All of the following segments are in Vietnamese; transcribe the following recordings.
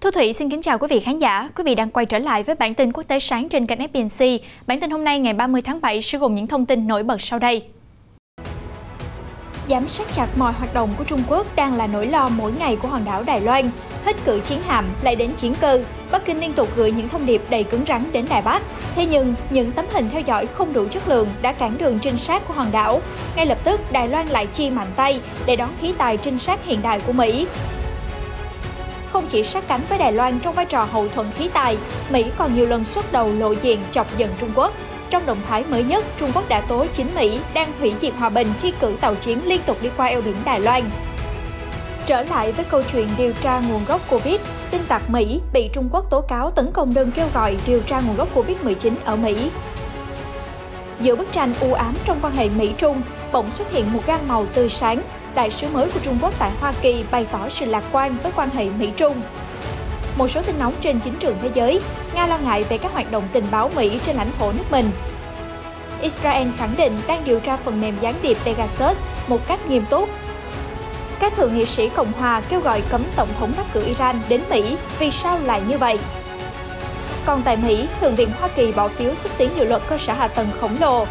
Thu Thủy xin kính chào quý vị khán giả. Quý vị đang quay trở lại với bản tin quốc tế sáng trên kênh FBNC. Bản tin hôm nay ngày 30 tháng 7 sẽ gồm những thông tin nổi bật sau đây. Giám sát chặt mọi hoạt động của Trung Quốc đang là nỗi lo mỗi ngày của hòn đảo Đài Loan. Hết cử chiến hạm lại đến chiến cơ, Bắc Kinh liên tục gửi những thông điệp đầy cứng rắn đến Đài Bắc. Thế nhưng, những tấm hình theo dõi không đủ chất lượng đã cản đường trinh sát của hòn đảo. Ngay lập tức, Đài Loan lại chi mạnh tay để đón khí tài trinh sát hiện đại của Mỹ. Không chỉ sát cánh với Đài Loan trong vai trò hậu thuẫn khí tài, Mỹ còn nhiều lần xuất đầu lộ diện chọc giận Trung Quốc. Trong động thái mới nhất, Trung Quốc đã tố chính Mỹ đang hủy diệt hòa bình khi cử tàu chiến liên tục đi qua eo biển Đài Loan. Trở lại với câu chuyện điều tra nguồn gốc Covid, tin tặc Mỹ bị Trung Quốc tố cáo tấn công đơn kêu gọi điều tra nguồn gốc Covid-19 ở Mỹ. Giữa bức tranh u ám trong quan hệ Mỹ-Trung, bỗng xuất hiện một gam màu tươi sáng. Đại sứ mới của Trung Quốc tại Hoa Kỳ bày tỏ sự lạc quan với quan hệ Mỹ-Trung. Một số tin nóng trên chính trường thế giới, Nga lo ngại về các hoạt động tình báo Mỹ trên lãnh thổ nước mình. Israel khẳng định đang điều tra phần mềm gián điệp Pegasus một cách nghiêm túc. Các thượng nghị sĩ Cộng hòa kêu gọi cấm Tổng thống đắc cử Iran đến Mỹ, vì sao lại như vậy? Còn tại Mỹ, Thượng viện Hoa Kỳ bỏ phiếu xúc tiến dự luật cơ sở hạ tầng khổng lồ.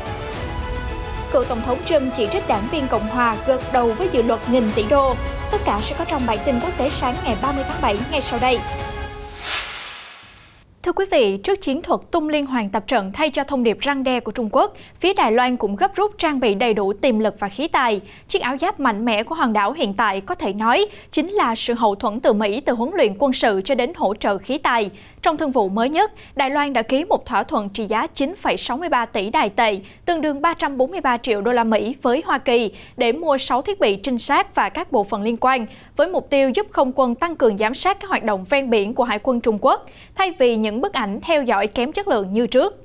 Cựu Tổng thống Trump chỉ trích đảng viên Cộng hòa gật đầu với dự luật nghìn tỷ đô. Tất cả sẽ có trong bản tin quốc tế sáng ngày 30 tháng 7 ngay sau đây. Thưa quý vị, trước chiến thuật tung liên hoàn tập trận thay cho thông điệp răn đe của Trung Quốc, phía Đài Loan cũng gấp rút trang bị đầy đủ tiềm lực và khí tài. Chiếc áo giáp mạnh mẽ của hòn đảo hiện tại có thể nói chính là sự hậu thuẫn từ Mỹ từ huấn luyện quân sự cho đến hỗ trợ khí tài. Trong thương vụ mới nhất, Đài Loan đã ký một thỏa thuận trị giá 9,63 tỷ Đài tệ, tương đương 343 triệu đô la Mỹ với Hoa Kỳ để mua 6 thiết bị trinh sát và các bộ phận liên quan, với mục tiêu giúp không quân tăng cường giám sát các hoạt động ven biển của Hải quân Trung Quốc, thay vì những bức ảnh theo dõi kém chất lượng như trước.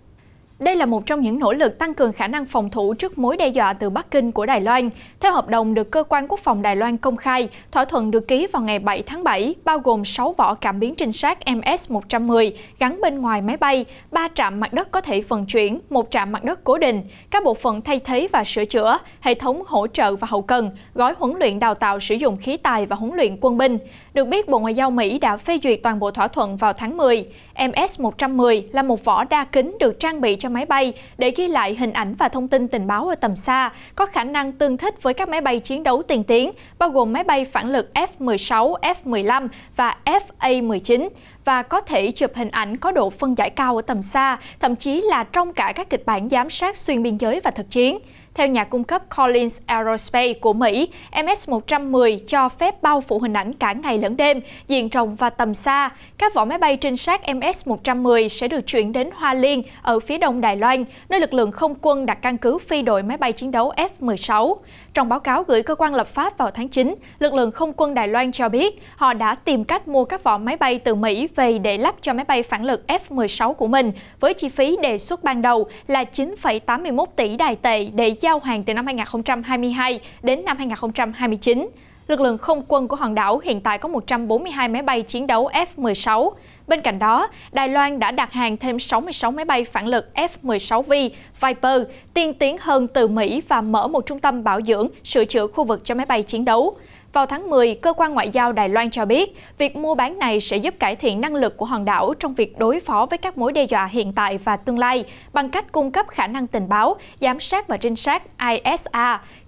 Đây là một trong những nỗ lực tăng cường khả năng phòng thủ trước mối đe dọa từ Bắc Kinh của Đài Loan. Theo hợp đồng được Cơ quan Quốc phòng Đài Loan công khai, thỏa thuận được ký vào ngày 7 tháng 7, bao gồm 6 vỏ cảm biến trinh sát MS-110 gắn bên ngoài máy bay, 3 trạm mặt đất có thể vận chuyển, 1 trạm mặt đất cố định, các bộ phận thay thế và sửa chữa, hệ thống hỗ trợ và hậu cần, gói huấn luyện đào tạo sử dụng khí tài và huấn luyện quân binh. Được biết, Bộ Ngoại giao Mỹ đã phê duyệt toàn bộ thỏa thuận vào tháng 10. MS-110 là một vỏ đa kính được trang bị cho máy bay để ghi lại hình ảnh và thông tin tình báo ở tầm xa, có khả năng tương thích với các máy bay chiến đấu tiên tiến, bao gồm máy bay phản lực F-16, F-15 và FA-19, và có thể chụp hình ảnh có độ phân giải cao ở tầm xa, thậm chí là trong cả các kịch bản giám sát xuyên biên giới và thực chiến. Theo nhà cung cấp Collins Aerospace của Mỹ, MS-110 cho phép bao phủ hình ảnh cả ngày lẫn đêm, diện rộng và tầm xa. Các vỏ máy bay trinh sát MS-110 sẽ được chuyển đến Hoa Liên ở phía đông Đài Loan, nơi lực lượng không quân đặt căn cứ phi đội máy bay chiến đấu F-16. Trong báo cáo gửi cơ quan lập pháp vào tháng 9, lực lượng không quân Đài Loan cho biết họ đã tìm cách mua các vỏ máy bay từ Mỹ về để lắp cho máy bay phản lực F-16 của mình, với chi phí đề xuất ban đầu là 9,81 tỷ Đài tệ để giao hàng từ năm 2022 đến năm 2029. Lực lượng không quân của hòn đảo hiện tại có 142 máy bay chiến đấu F-16. Bên cạnh đó, Đài Loan đã đặt hàng thêm 66 máy bay phản lực F-16V Viper tiên tiến hơn từ Mỹ và mở một trung tâm bảo dưỡng, sửa chữa khu vực cho máy bay chiến đấu. Vào tháng 10, Cơ quan Ngoại giao Đài Loan cho biết, việc mua bán này sẽ giúp cải thiện năng lực của hòn đảo trong việc đối phó với các mối đe dọa hiện tại và tương lai bằng cách cung cấp khả năng tình báo, giám sát và trinh sát ISR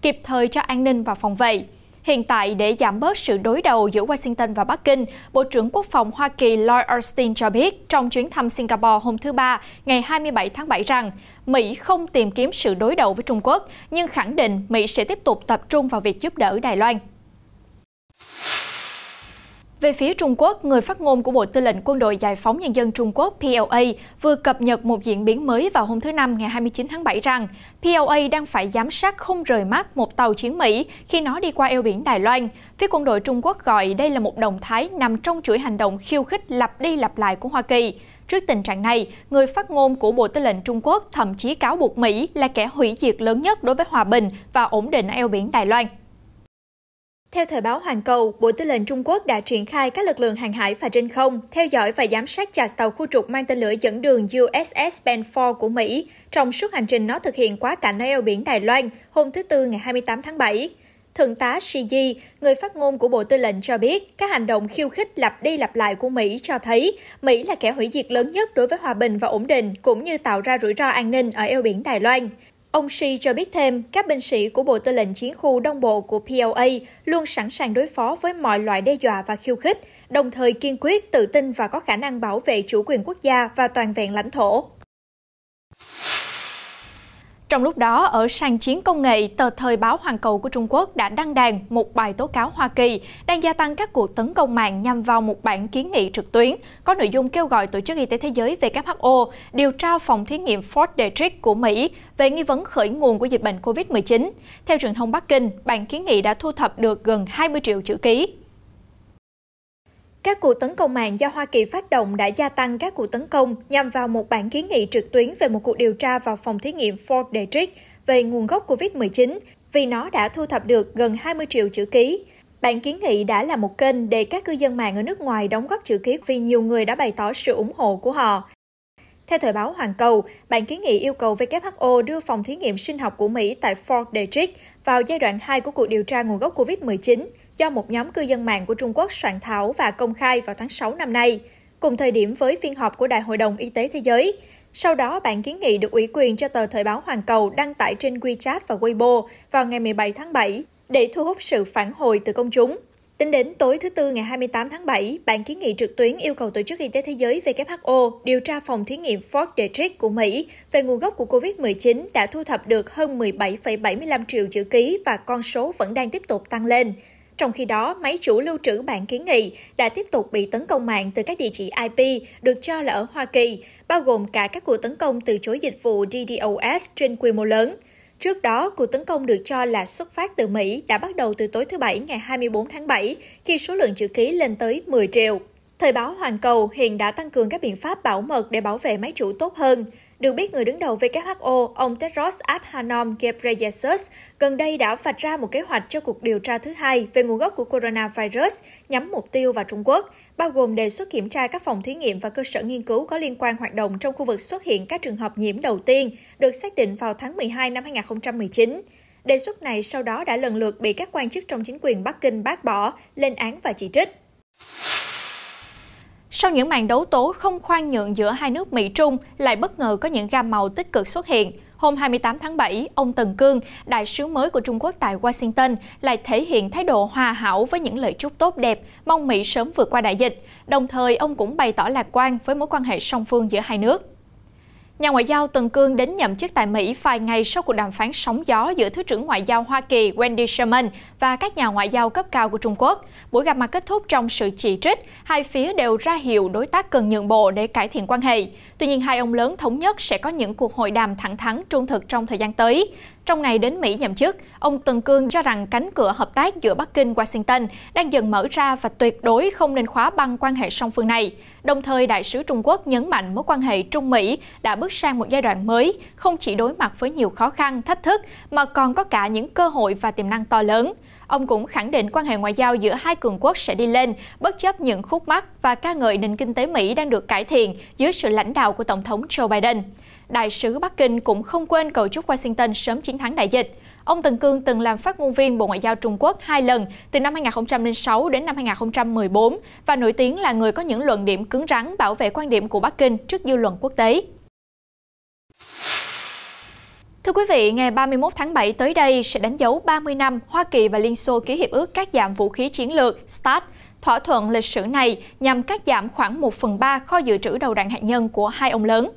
kịp thời cho an ninh và phòng vệ. Hiện tại, để giảm bớt sự đối đầu giữa Washington và Bắc Kinh, Bộ trưởng Quốc phòng Hoa Kỳ Lloyd Austin cho biết trong chuyến thăm Singapore hôm thứ Ba, ngày 27 tháng 7 rằng Mỹ không tìm kiếm sự đối đầu với Trung Quốc, nhưng khẳng định Mỹ sẽ tiếp tục tập trung vào việc giúp đỡ Đài Loan. Về phía Trung Quốc, người phát ngôn của Bộ Tư lệnh Quân đội Giải phóng Nhân dân Trung Quốc PLA vừa cập nhật một diễn biến mới vào hôm thứ Năm ngày 29 tháng 7 rằng PLA đang phải giám sát không rời mắt một tàu chiến Mỹ khi nó đi qua eo biển Đài Loan. Phía quân đội Trung Quốc gọi đây là một động thái nằm trong chuỗi hành động khiêu khích lặp đi lặp lại của Hoa Kỳ. Trước tình trạng này, người phát ngôn của Bộ Tư lệnh Trung Quốc thậm chí cáo buộc Mỹ là kẻ hủy diệt lớn nhất đối với hòa bình và ổn định ở eo biển Đài Loan. Theo thời báo Hoàn Cầu, Bộ Tư lệnh Trung Quốc đã triển khai các lực lượng hàng hải và trên không, theo dõi và giám sát chặt tàu khu trục mang tên lửa dẫn đường USS Balfour của Mỹ trong suốt hành trình nó thực hiện quá cảnh ở eo biển Đài Loan hôm thứ Tư ngày 28 tháng 7. Thượng tá Shiji, người phát ngôn của Bộ Tư lệnh cho biết, các hành động khiêu khích lặp đi lặp lại của Mỹ cho thấy Mỹ là kẻ hủy diệt lớn nhất đối với hòa bình và ổn định, cũng như tạo ra rủi ro an ninh ở eo biển Đài Loan. Ông Shi cho biết thêm, các binh sĩ của Bộ Tư lệnh Chiến khu Đông Bộ của PLA luôn sẵn sàng đối phó với mọi loại đe dọa và khiêu khích, đồng thời kiên quyết, tự tin và có khả năng bảo vệ chủ quyền quốc gia và toàn vẹn lãnh thổ. Trong lúc đó, ở sàn chiến công nghệ, tờ Thời báo Hoàn Cầu của Trung Quốc đã đăng đàn một bài tố cáo Hoa Kỳ đang gia tăng các cuộc tấn công mạng nhằm vào một bản kiến nghị trực tuyến, có nội dung kêu gọi Tổ chức Y tế Thế giới WHO điều tra phòng thí nghiệm Fort Detrick của Mỹ về nghi vấn khởi nguồn của dịch bệnh COVID-19. Theo truyền thông Bắc Kinh, bản kiến nghị đã thu thập được gần 20 triệu chữ ký. Các cuộc tấn công mạng do Hoa Kỳ phát động đã gia tăng các cuộc tấn công nhằm vào một bản kiến nghị trực tuyến về một cuộc điều tra vào phòng thí nghiệm Fort Detrick về nguồn gốc COVID-19, vì nó đã thu thập được gần 20 triệu chữ ký. Bản kiến nghị đã là một kênh để các cư dân mạng ở nước ngoài đóng góp chữ ký vì nhiều người đã bày tỏ sự ủng hộ của họ. Theo Thời báo Hoàn Cầu, bản kiến nghị yêu cầu WHO đưa phòng thí nghiệm sinh học của Mỹ tại Fort Detrick vào giai đoạn 2 của cuộc điều tra nguồn gốc COVID-19 do một nhóm cư dân mạng của Trung Quốc soạn thảo và công khai vào tháng 6 năm nay, cùng thời điểm với phiên họp của Đại hội đồng Y tế Thế giới. Sau đó, bản kiến nghị được ủy quyền cho tờ Thời báo Hoàn Cầu đăng tải trên WeChat và Weibo vào ngày 17 tháng 7 để thu hút sự phản hồi từ công chúng. Tính đến tối thứ Tư ngày 28 tháng 7, bản kiến nghị trực tuyến yêu cầu Tổ chức Y tế Thế giới WHO điều tra phòng thí nghiệm Fort Detrick của Mỹ về nguồn gốc của COVID-19 đã thu thập được hơn 17,75 triệu chữ ký và con số vẫn đang tiếp tục tăng lên. Trong khi đó, máy chủ lưu trữ bản kiến nghị đã tiếp tục bị tấn công mạng từ các địa chỉ IP được cho là ở Hoa Kỳ, bao gồm cả các cuộc tấn công từ chối dịch vụ DDoS trên quy mô lớn. Trước đó, cuộc tấn công được cho là xuất phát từ Mỹ đã bắt đầu từ tối thứ Bảy ngày 24 tháng 7, khi số lượng chữ ký lên tới 10 triệu. Thời báo Hoàn Cầu hiện đã tăng cường các biện pháp bảo mật để bảo vệ máy chủ tốt hơn. Được biết, người đứng đầu WHO, ông Tedros Adhanom Ghebreyesus, gần đây đã vạch ra một kế hoạch cho cuộc điều tra thứ hai về nguồn gốc của coronavirus nhắm mục tiêu vào Trung Quốc, bao gồm đề xuất kiểm tra các phòng thí nghiệm và cơ sở nghiên cứu có liên quan hoạt động trong khu vực xuất hiện các trường hợp nhiễm đầu tiên, được xác định vào tháng 12 năm 2019. Đề xuất này sau đó đã lần lượt bị các quan chức trong chính quyền Bắc Kinh bác bỏ, lên án và chỉ trích. Sau những màn đấu tố không khoan nhượng giữa hai nước Mỹ-Trung, lại bất ngờ có những gam màu tích cực xuất hiện. Hôm 28 tháng 7, ông Tần Cương, đại sứ mới của Trung Quốc tại Washington, lại thể hiện thái độ hòa hảo với những lời chúc tốt đẹp, mong Mỹ sớm vượt qua đại dịch. Đồng thời, ông cũng bày tỏ lạc quan với mối quan hệ song phương giữa hai nước. Nhà ngoại giao Tần Cương đến nhậm chức tại Mỹ vài ngày sau cuộc đàm phán sóng gió giữa Thứ trưởng Ngoại giao Hoa Kỳ Wendy Sherman và các nhà ngoại giao cấp cao của Trung Quốc. Buổi gặp mặt kết thúc trong sự chỉ trích, hai phía đều ra hiệu đối tác cần nhượng bộ để cải thiện quan hệ. Tuy nhiên, hai ông lớn thống nhất sẽ có những cuộc hội đàm thẳng thắn trung thực trong thời gian tới. Trong ngày đến Mỹ nhậm chức, ông Tần Cương cho rằng cánh cửa hợp tác giữa Bắc Kinh và Washington đang dần mở ra và tuyệt đối không nên khóa băng quan hệ song phương này. Đồng thời, đại sứ Trung Quốc nhấn mạnh mối quan hệ Trung-Mỹ đã bước sang một giai đoạn mới, không chỉ đối mặt với nhiều khó khăn, thách thức, mà còn có cả những cơ hội và tiềm năng to lớn. Ông cũng khẳng định quan hệ ngoại giao giữa hai cường quốc sẽ đi lên, bất chấp những khúc mắc và ca ngợi nền kinh tế Mỹ đang được cải thiện dưới sự lãnh đạo của Tổng thống Joe Biden. Đại sứ Bắc Kinh cũng không quên cầu chúc Washington sớm chiến thắng đại dịch. Ông Tần Cương từng làm phát ngôn viên Bộ Ngoại giao Trung Quốc 2 lần, từ năm 2006 đến năm 2014, và nổi tiếng là người có những luận điểm cứng rắn bảo vệ quan điểm của Bắc Kinh trước dư luận quốc tế. Thưa quý vị, ngày 31 tháng 7 tới đây sẽ đánh dấu 30 năm Hoa Kỳ và Liên Xô ký hiệp ước cắt giảm vũ khí chiến lược START. Thỏa thuận lịch sử này nhằm cắt giảm khoảng 1/3 kho dự trữ đầu đạn hạt nhân của hai ông lớn.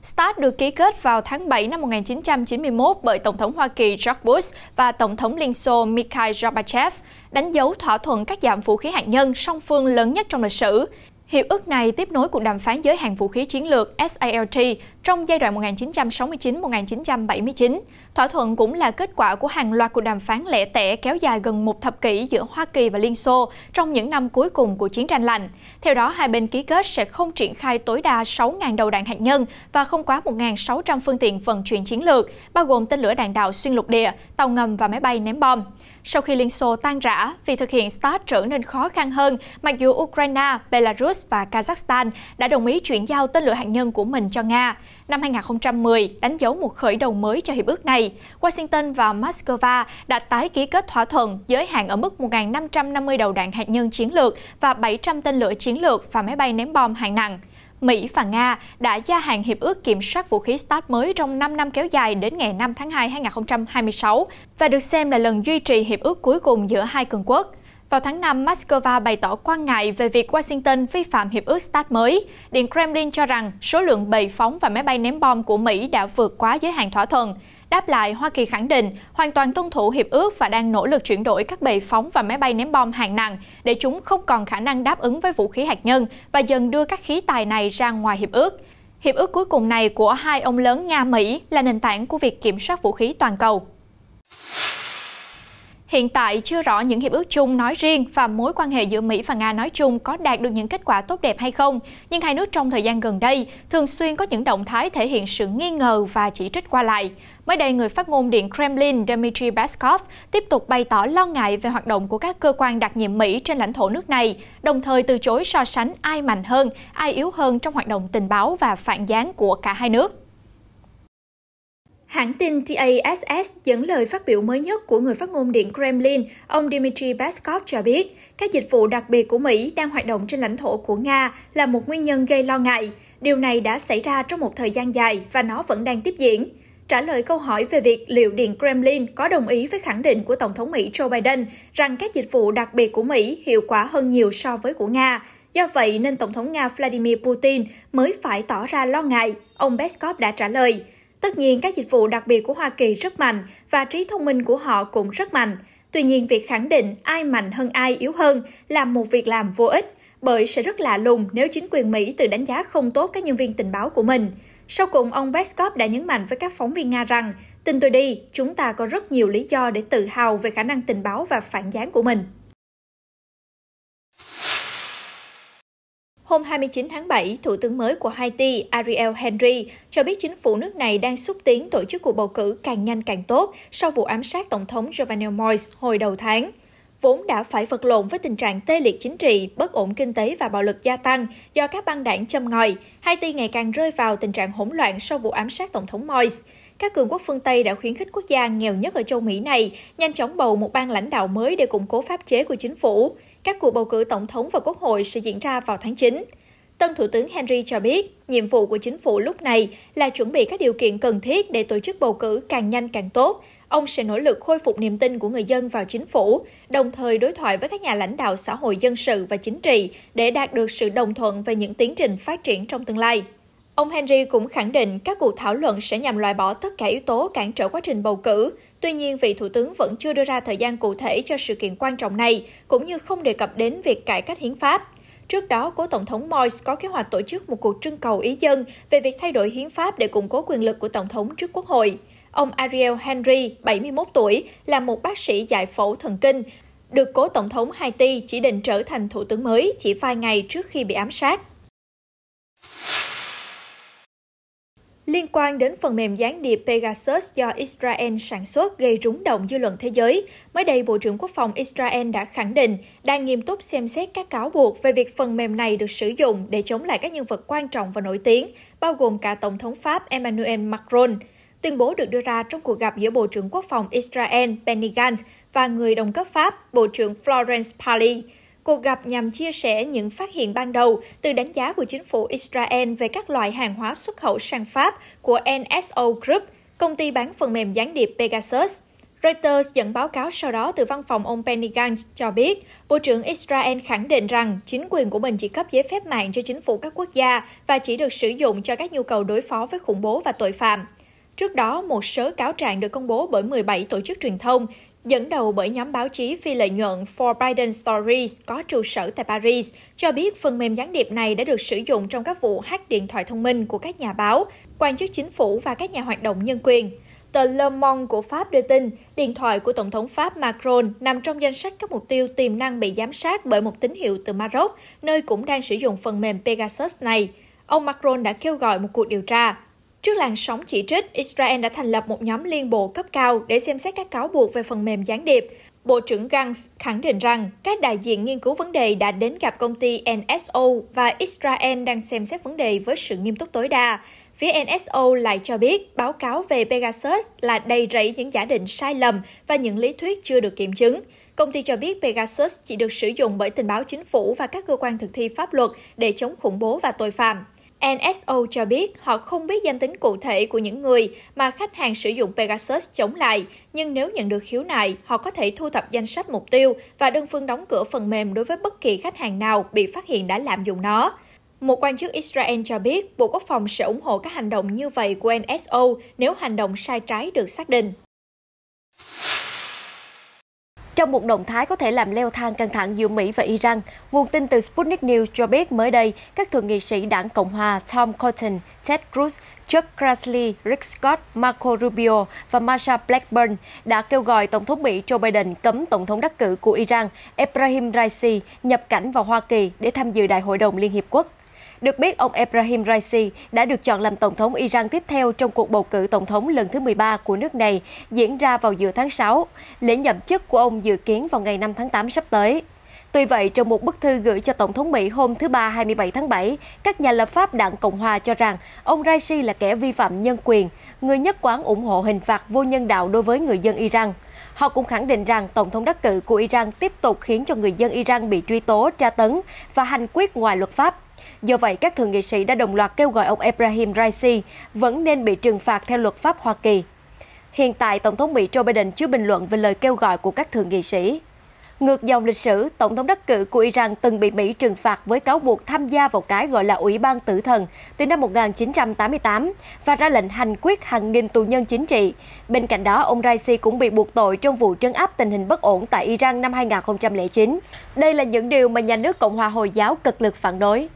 START được ký kết vào tháng 7 năm 1991 bởi Tổng thống Hoa Kỳ George Bush và Tổng thống Liên Xô Mikhail Gorbachev, đánh dấu thỏa thuận cắt giảm vũ khí hạt nhân song phương lớn nhất trong lịch sử. Hiệp ước này tiếp nối cuộc đàm phán giới hạn vũ khí chiến lược SALT trong giai đoạn 1969-1979. Thỏa thuận cũng là kết quả của hàng loạt cuộc đàm phán lẻ tẻ kéo dài gần một thập kỷ giữa Hoa Kỳ và Liên Xô trong những năm cuối cùng của chiến tranh lạnh. Theo đó, hai bên ký kết sẽ không triển khai tối đa 6.000 đầu đạn hạt nhân và không quá 1.600 phương tiện vận chuyển chiến lược, bao gồm tên lửa đạn đạo xuyên lục địa, tàu ngầm và máy bay ném bom. Sau khi Liên Xô tan rã, việc thực hiện START trở nên khó khăn hơn, mặc dù Ukraine, Belarus và Kazakhstan đã đồng ý chuyển giao tên lửa hạt nhân của mình cho Nga. năm 2010 đánh dấu một khởi đầu mới cho hiệp ước này. Washington và Moscow đã tái ký kết thỏa thuận giới hạn ở mức 1.550 đầu đạn hạt nhân chiến lược và 700 tên lửa chiến lược và máy bay ném bom hạng nặng. Mỹ và Nga đã gia hạn hiệp ước kiểm soát vũ khí START mới trong 5 năm kéo dài đến ngày 5 tháng 2 2026 và được xem là lần duy trì hiệp ước cuối cùng giữa hai cường quốc. Vào tháng 5, Moscow bày tỏ quan ngại về việc Washington vi phạm hiệp ước START mới. Điện Kremlin cho rằng số lượng bệ phóng và máy bay ném bom của Mỹ đã vượt quá giới hạn thỏa thuận. Đáp lại, Hoa Kỳ khẳng định hoàn toàn tuân thủ hiệp ước và đang nỗ lực chuyển đổi các bệ phóng và máy bay ném bom hạng nặng để chúng không còn khả năng đáp ứng với vũ khí hạt nhân và dần đưa các khí tài này ra ngoài hiệp ước. Hiệp ước cuối cùng này của hai ông lớn Nga-Mỹ là nền tảng của việc kiểm soát vũ khí toàn cầu. Hiện tại chưa rõ những hiệp ước chung nói riêng và mối quan hệ giữa Mỹ và Nga nói chung có đạt được những kết quả tốt đẹp hay không, nhưng hai nước trong thời gian gần đây thường xuyên có những động thái thể hiện sự nghi ngờ và chỉ trích qua lại. Mới đây, người phát ngôn Điện Kremlin Dmitry Peskov tiếp tục bày tỏ lo ngại về hoạt động của các cơ quan đặc nhiệm Mỹ trên lãnh thổ nước này, đồng thời từ chối so sánh ai mạnh hơn, ai yếu hơn trong hoạt động tình báo và phản gián của cả hai nước. Hãng tin TASS dẫn lời phát biểu mới nhất của người phát ngôn Điện Kremlin, ông Dmitry Peskov cho biết, các dịch vụ đặc biệt của Mỹ đang hoạt động trên lãnh thổ của Nga là một nguyên nhân gây lo ngại. Điều này đã xảy ra trong một thời gian dài và nó vẫn đang tiếp diễn. Trả lời câu hỏi về việc liệu Điện Kremlin có đồng ý với khẳng định của Tổng thống Mỹ Joe Biden rằng các dịch vụ đặc biệt của Mỹ hiệu quả hơn nhiều so với của Nga, do vậy nên Tổng thống Nga Vladimir Putin mới phải tỏ ra lo ngại, ông Peskov đã trả lời. Tất nhiên, các dịch vụ đặc biệt của Hoa Kỳ rất mạnh và trí thông minh của họ cũng rất mạnh. Tuy nhiên, việc khẳng định ai mạnh hơn ai yếu hơn là một việc làm vô ích, bởi sẽ rất lạ lùng nếu chính quyền Mỹ tự đánh giá không tốt các nhân viên tình báo của mình. Sau cùng, ông Peskov đã nhấn mạnh với các phóng viên Nga rằng, tin tôi đi, chúng ta có rất nhiều lý do để tự hào về khả năng tình báo và phản gián của mình. Hôm 29 tháng 7, Thủ tướng mới của Haiti, Ariel Henry, cho biết chính phủ nước này đang xúc tiến tổ chức cuộc bầu cử càng nhanh càng tốt sau vụ ám sát Tổng thống Jovenel Moïse hồi đầu tháng. Vốn đã phải vật lộn với tình trạng tê liệt chính trị, bất ổn kinh tế và bạo lực gia tăng do các băng đảng châm ngòi, Haiti ngày càng rơi vào tình trạng hỗn loạn sau vụ ám sát Tổng thống Moïse. Các cường quốc phương Tây đã khuyến khích quốc gia nghèo nhất ở châu Mỹ này nhanh chóng bầu một ban lãnh đạo mới để củng cố pháp chế của chính phủ. Các cuộc bầu cử tổng thống và quốc hội sẽ diễn ra vào tháng 9. Tân Thủ tướng Henry cho biết, nhiệm vụ của chính phủ lúc này là chuẩn bị các điều kiện cần thiết để tổ chức bầu cử càng nhanh càng tốt. Ông sẽ nỗ lực khôi phục niềm tin của người dân vào chính phủ, đồng thời đối thoại với các nhà lãnh đạo xã hội dân sự và chính trị để đạt được sự đồng thuận về những tiến trình phát triển trong tương lai. Ông Henry cũng khẳng định các cuộc thảo luận sẽ nhằm loại bỏ tất cả yếu tố cản trở quá trình bầu cử. Tuy nhiên, vị Thủ tướng vẫn chưa đưa ra thời gian cụ thể cho sự kiện quan trọng này, cũng như không đề cập đến việc cải cách hiến pháp. Trước đó, cố Tổng thống Moïse có kế hoạch tổ chức một cuộc trưng cầu ý dân về việc thay đổi hiến pháp để củng cố quyền lực của Tổng thống trước Quốc hội. Ông Ariel Henry, 71 tuổi, là một bác sĩ giải phẫu thần kinh, được cố Tổng thống Haiti chỉ định trở thành Thủ tướng mới chỉ vài ngày trước khi bị ám sát. Liên quan đến phần mềm gián điệp Pegasus do Israel sản xuất gây rúng động dư luận thế giới, mới đây Bộ trưởng Quốc phòng Israel đã khẳng định đang nghiêm túc xem xét các cáo buộc về việc phần mềm này được sử dụng để chống lại các nhân vật quan trọng và nổi tiếng, bao gồm cả Tổng thống Pháp Emmanuel Macron. Tuyên bố được đưa ra trong cuộc gặp giữa Bộ trưởng Quốc phòng Israel Benny Gantz và người đồng cấp Pháp, Bộ trưởng Florence Parly. Cuộc gặp nhằm chia sẻ những phát hiện ban đầu từ đánh giá của chính phủ Israel về các loại hàng hóa xuất khẩu sang Pháp của NSO Group, công ty bán phần mềm gián điệp Pegasus. Reuters dẫn báo cáo sau đó từ văn phòng ông Benny Gantz cho biết, Bộ trưởng Israel khẳng định rằng chính quyền của mình chỉ cấp giấy phép mạng cho chính phủ các quốc gia và chỉ được sử dụng cho các nhu cầu đối phó với khủng bố và tội phạm. Trước đó, một số cáo trạng được công bố bởi 17 tổ chức truyền thông, dẫn đầu bởi nhóm báo chí phi lợi nhuận For Biden Stories có trụ sở tại Paris, cho biết phần mềm gián điệp này đã được sử dụng trong các vụ hack điện thoại thông minh của các nhà báo, quan chức chính phủ và các nhà hoạt động nhân quyền. Tờ Le Monde của Pháp đưa tin, điện thoại của Tổng thống Pháp Macron nằm trong danh sách các mục tiêu tiềm năng bị giám sát bởi một tín hiệu từ Maroc, nơi cũng đang sử dụng phần mềm Pegasus này. Ông Macron đã kêu gọi một cuộc điều tra. Trước làn sóng chỉ trích, Israel đã thành lập một nhóm liên bộ cấp cao để xem xét các cáo buộc về phần mềm gián điệp. Bộ trưởng Gantz khẳng định rằng các đại diện nghiên cứu vấn đề đã đến gặp công ty NSO và Israel đang xem xét vấn đề với sự nghiêm túc tối đa. Phía NSO lại cho biết báo cáo về Pegasus là đầy rẫy những giả định sai lầm và những lý thuyết chưa được kiểm chứng. Công ty cho biết Pegasus chỉ được sử dụng bởi tình báo chính phủ và các cơ quan thực thi pháp luật để chống khủng bố và tội phạm. NSO cho biết họ không biết danh tính cụ thể của những người mà khách hàng sử dụng Pegasus chống lại, nhưng nếu nhận được khiếu nại, họ có thể thu thập danh sách mục tiêu và đơn phương đóng cửa phần mềm đối với bất kỳ khách hàng nào bị phát hiện đã lạm dụng nó. Một quan chức Israel cho biết Bộ Quốc phòng sẽ ủng hộ các hành động như vậy của NSO nếu hành động sai trái được xác định. Trong một động thái có thể làm leo thang căng thẳng giữa Mỹ và Iran, nguồn tin từ Sputnik News cho biết mới đây, các thượng nghị sĩ đảng Cộng hòa Tom Cotton, Ted Cruz, Chuck Grassley, Rick Scott, Marco Rubio và Marsha Blackburn đã kêu gọi Tổng thống Mỹ Joe Biden cấm Tổng thống đắc cử của Iran Ebrahim Raisi nhập cảnh vào Hoa Kỳ để tham dự Đại hội đồng Liên Hiệp Quốc. Được biết, ông Ebrahim Raisi đã được chọn làm Tổng thống Iran tiếp theo trong cuộc bầu cử Tổng thống lần thứ 13 của nước này diễn ra vào giữa tháng 6. Lễ nhậm chức của ông dự kiến vào ngày 5 tháng 8 sắp tới. Tuy vậy, trong một bức thư gửi cho Tổng thống Mỹ hôm thứ Ba 27 tháng 7, các nhà lập pháp đảng Cộng hòa cho rằng ông Raisi là kẻ vi phạm nhân quyền, người nhất quán ủng hộ hình phạt vô nhân đạo đối với người dân Iran. Họ cũng khẳng định rằng Tổng thống đắc cử của Iran tiếp tục khiến cho người dân Iran bị truy tố, tra tấn và hành quyết ngoài luật pháp. Do vậy, các thượng nghị sĩ đã đồng loạt kêu gọi ông Ebrahim Raisi vẫn nên bị trừng phạt theo luật pháp Hoa Kỳ. Hiện tại, Tổng thống Mỹ Joe Biden chưa bình luận về lời kêu gọi của các thượng nghị sĩ. Ngược dòng lịch sử, Tổng thống đắc cử của Iran từng bị Mỹ trừng phạt với cáo buộc tham gia vào cái gọi là Ủy ban Tử thần từ năm 1988 và ra lệnh hành quyết hàng nghìn tù nhân chính trị. Bên cạnh đó, ông Raisi cũng bị buộc tội trong vụ trấn áp tình hình bất ổn tại Iran năm 2009. Đây là những điều mà nhà nước Cộng hòa Hồi giáo cực lực phản đối.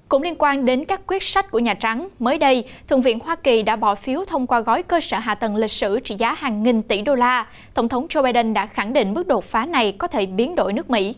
Cũng liên quan đến các quyết sách của Nhà Trắng, mới đây, Thượng viện Hoa Kỳ đã bỏ phiếu thông qua gói cơ sở hạ tầng lịch sử trị giá hàng nghìn tỷ đô la. Tổng thống Joe Biden đã khẳng định bước đột phá này có thể biến đổi nước Mỹ.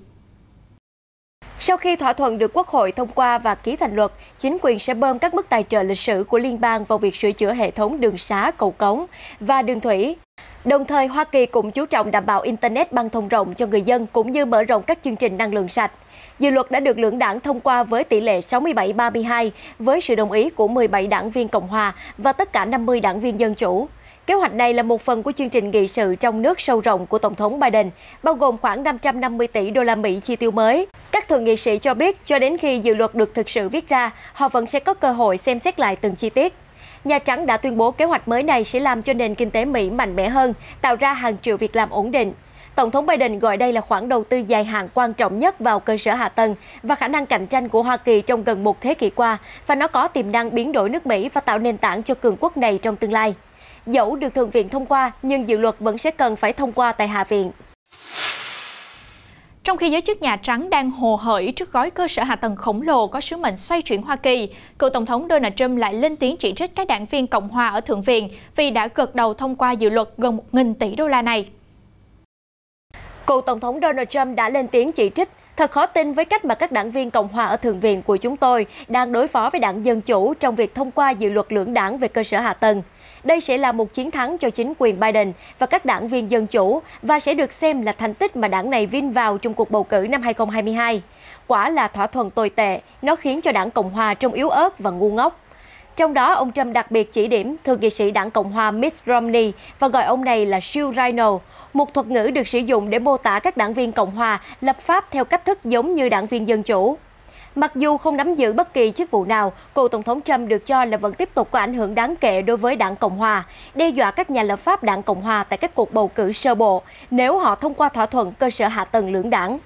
Sau khi thỏa thuận được Quốc hội thông qua và ký thành luật, chính quyền sẽ bơm các mức tài trợ lịch sử của liên bang vào việc sửa chữa hệ thống đường xá, cầu cống và đường thủy. Đồng thời, Hoa Kỳ cũng chú trọng đảm bảo Internet băng thông rộng cho người dân cũng như mở rộng các chương trình năng lượng sạch. Dự luật đã được lưỡng đảng thông qua với tỷ lệ 67-32 với sự đồng ý của 17 đảng viên Cộng hòa và tất cả 50 đảng viên Dân Chủ. Kế hoạch này là một phần của chương trình nghị sự trong nước sâu rộng của Tổng thống Biden, bao gồm khoảng 550 tỷ đô la Mỹ chi tiêu mới. Các thượng nghị sĩ cho biết cho đến khi dự luật được thực sự viết ra, họ vẫn sẽ có cơ hội xem xét lại từng chi tiết. Nhà Trắng đã tuyên bố kế hoạch mới này sẽ làm cho nền kinh tế Mỹ mạnh mẽ hơn, tạo ra hàng triệu việc làm ổn định. Tổng thống Biden gọi đây là khoản đầu tư dài hạn quan trọng nhất vào cơ sở hạ tầng và khả năng cạnh tranh của Hoa Kỳ trong gần một thế kỷ qua, và nó có tiềm năng biến đổi nước Mỹ và tạo nền tảng cho cường quốc này trong tương lai. Dẫu được Thượng viện thông qua, nhưng dự luật vẫn sẽ cần phải thông qua tại Hạ viện. Trong khi giới chức Nhà Trắng đang hồ hởi trước gói cơ sở hạ tầng khổng lồ có sứ mệnh xoay chuyển Hoa Kỳ, cựu Tổng thống Donald Trump lại lên tiếng chỉ trích các đảng viên Cộng hòa ở Thượng viện vì đã gật đầu thông qua dự luật gần 1.000 tỷ đô la này. Cựu Tổng thống Donald Trump đã lên tiếng chỉ trích: "Thật khó tin với cách mà các đảng viên Cộng hòa ở Thượng viện của chúng tôi đang đối phó với đảng Dân Chủ trong việc thông qua dự luật lưỡng đảng về cơ sở hạ tầng. Đây sẽ là một chiến thắng cho chính quyền Biden và các đảng viên Dân Chủ và sẽ được xem là thành tích mà đảng này vin vào trong cuộc bầu cử năm 2022. Quả là thỏa thuận tồi tệ, nó khiến cho đảng Cộng hòa trông yếu ớt và ngu ngốc." Trong đó, ông Trump đặc biệt chỉ điểm thượng nghị sĩ đảng Cộng hòa Mitt Romney và gọi ông này là siêu rhino, một thuật ngữ được sử dụng để mô tả các đảng viên Cộng hòa lập pháp theo cách thức giống như đảng viên Dân Chủ. Mặc dù không nắm giữ bất kỳ chức vụ nào, cựu Tổng thống Trump được cho là vẫn tiếp tục có ảnh hưởng đáng kể đối với đảng Cộng hòa, đe dọa các nhà lập pháp đảng Cộng hòa tại các cuộc bầu cử sơ bộ nếu họ thông qua thỏa thuận cơ sở hạ tầng lưỡng đảng.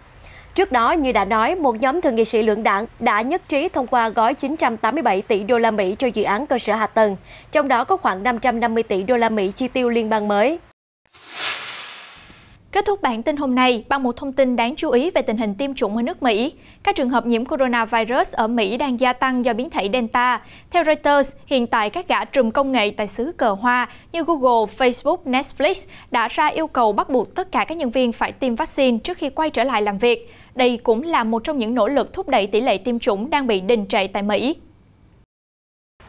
Trước đó, như đã nói, một nhóm thượng nghị sĩ lưỡng đảng đã nhất trí thông qua gói 987 tỷ đô la Mỹ cho dự án cơ sở hạ tầng, trong đó có khoảng 550 tỷ đô la Mỹ chi tiêu liên bang mới. Kết thúc bản tin hôm nay bằng một thông tin đáng chú ý về tình hình tiêm chủng ở nước Mỹ. Các trường hợp nhiễm coronavirus ở Mỹ đang gia tăng do biến thể Delta. Theo Reuters, hiện tại các gã trùm công nghệ tại xứ cờ hoa như Google, Facebook, Netflix đã ra yêu cầu bắt buộc tất cả các nhân viên phải tiêm vaccine trước khi quay trở lại làm việc. Đây cũng là một trong những nỗ lực thúc đẩy tỷ lệ tiêm chủng đang bị đình trệ tại Mỹ.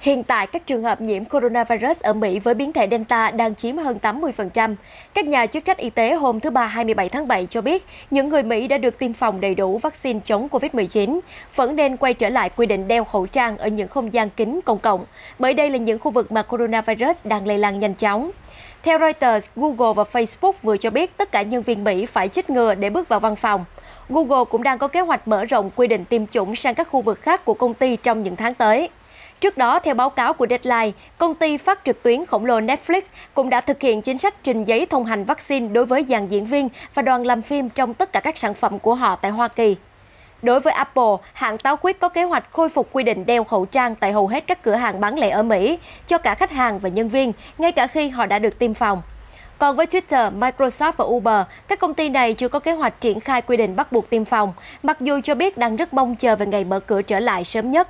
Hiện tại, các trường hợp nhiễm coronavirus ở Mỹ với biến thể Delta đang chiếm hơn 80%. Các nhà chức trách y tế hôm thứ Ba 27 tháng 7 cho biết những người Mỹ đã được tiêm phòng đầy đủ vaccine chống Covid-19 vẫn nên quay trở lại quy định đeo khẩu trang ở những không gian kín công cộng, bởi đây là những khu vực mà coronavirus đang lây lan nhanh chóng. Theo Reuters, Google và Facebook vừa cho biết tất cả nhân viên Mỹ phải chích ngừa để bước vào văn phòng. Google cũng đang có kế hoạch mở rộng quy định tiêm chủng sang các khu vực khác của công ty trong những tháng tới. Trước đó, theo báo cáo của Deadline, công ty phát trực tuyến khổng lồ Netflix cũng đã thực hiện chính sách trình giấy thông hành vaccine đối với dàn diễn viên và đoàn làm phim trong tất cả các sản phẩm của họ tại Hoa Kỳ. Đối với Apple, hãng táo khuyết có kế hoạch khôi phục quy định đeo khẩu trang tại hầu hết các cửa hàng bán lẻ ở Mỹ cho cả khách hàng và nhân viên, ngay cả khi họ đã được tiêm phòng. Còn với Twitter, Microsoft và Uber, các công ty này chưa có kế hoạch triển khai quy định bắt buộc tiêm phòng, mặc dù cho biết đang rất mong chờ về ngày mở cửa trở lại sớm nhất.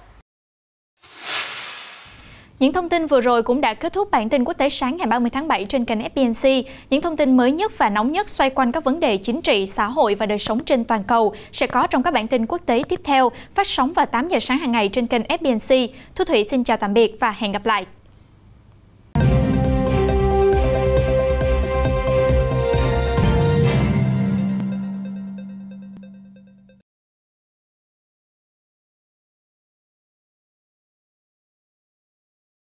Những thông tin vừa rồi cũng đã kết thúc bản tin quốc tế sáng ngày 30 tháng 7 trên kênh FBNC. Những thông tin mới nhất và nóng nhất xoay quanh các vấn đề chính trị, xã hội và đời sống trên toàn cầu sẽ có trong các bản tin quốc tế tiếp theo, phát sóng vào 8 giờ sáng hàng ngày trên kênh FBNC. Thu Thủy xin chào tạm biệt và hẹn gặp lại.